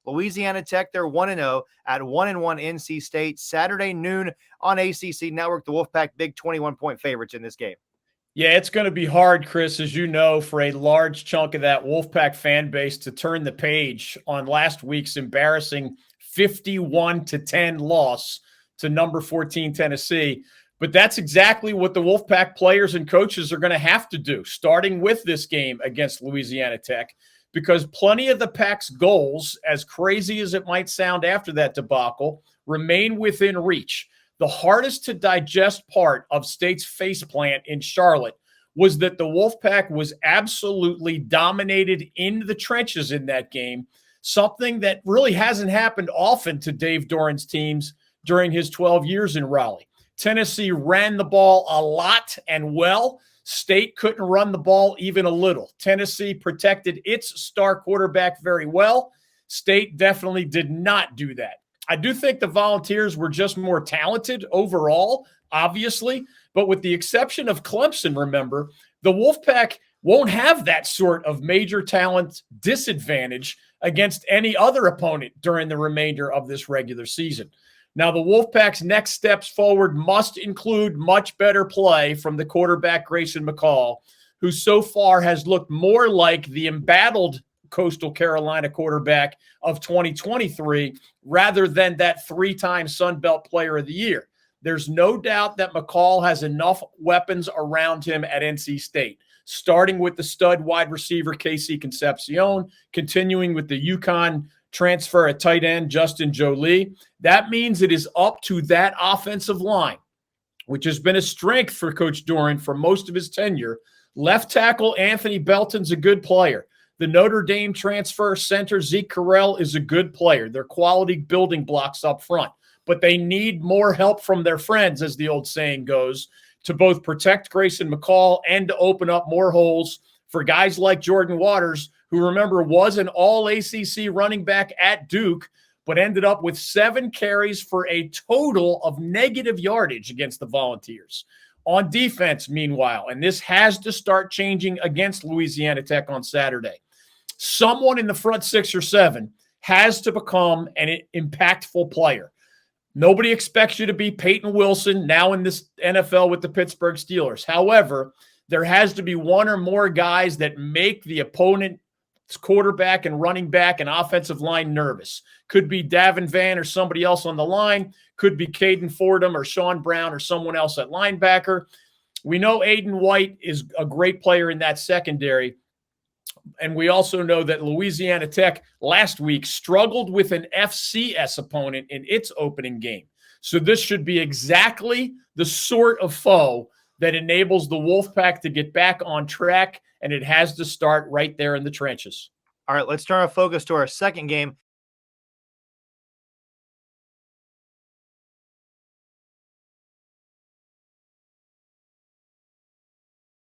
Louisiana Tech, they're 1-0 at 1-1 NC State. Saturday noon on ACC Network. The Wolfpack big 21-point favorites in this game. Yeah, it's going to be hard, Chris, as you know, for a large chunk of that Wolfpack fan base to turn the page on last week's embarrassing 51-10 loss to number 14 Tennessee. But that's exactly what the Wolfpack players and coaches are going to have to do, starting with this game against Louisiana Tech, because plenty of the Pack's goals, as crazy as it might sound after that debacle, remain within reach. The hardest to digest part of State's faceplant in Charlotte was that the Wolfpack was absolutely dominated in the trenches in that game, something that really hasn't happened often to Dave Doran's teams during his 12 years in Raleigh. Tennessee ran the ball a lot and well. State couldn't run the ball even a little. Tennessee protected its star quarterback very well. State definitely did not do that. I do think the Volunteers were just more talented overall, obviously, but with the exception of Clemson, remember, the Wolfpack won't have that sort of major talent disadvantage against any other opponent during the remainder of this regular season. Now, the Wolfpack's next steps forward must include much better play from the quarterback Grayson McCall, who so far has looked more like the embattled Coastal Carolina quarterback of 2023 rather than that three-time Sun Belt Player of the Year. There's no doubt that McCall has enough weapons around him at NC State, starting with the stud wide receiver Casey Concepcion, continuing with the UConn transfer at tight end Justin Jolie. That means it is up to that offensive line, which has been a strength for Coach Doran for most of his tenure. Left tackle Anthony Belton's a good player. The Notre Dame transfer center Zeke Carrell is a good player. They're quality building blocks up front, but they need more help from their friends, as the old saying goes, to both protect Grayson McCall and to open up more holes for guys like Jordan Waters, who, remember, was an all-ACC running back at Duke, but ended up with 7 carries for a total of negative yardage against the Volunteers. On defense, meanwhile, and this has to start changing against Louisiana Tech on Saturday, someone in the front 6 or 7 has to become an impactful player. Nobody expects you to be Peyton Wilson now in this NFL with the Pittsburgh Steelers. However, there has to be one or more guys that make the opponent's quarterback and running back and offensive line nervous. Could be Davin Vann or somebody else on the line. Could be Caden Fordham or Sean Brown or someone else at linebacker. We know Aiden White is a great player in that secondary. And we also know that Louisiana Tech last week struggled with an FCS opponent in its opening game. So this should be exactly the sort of foe that enables the Wolfpack to get back on track, and it has to start right there in the trenches. All right, let's turn our focus to our second game.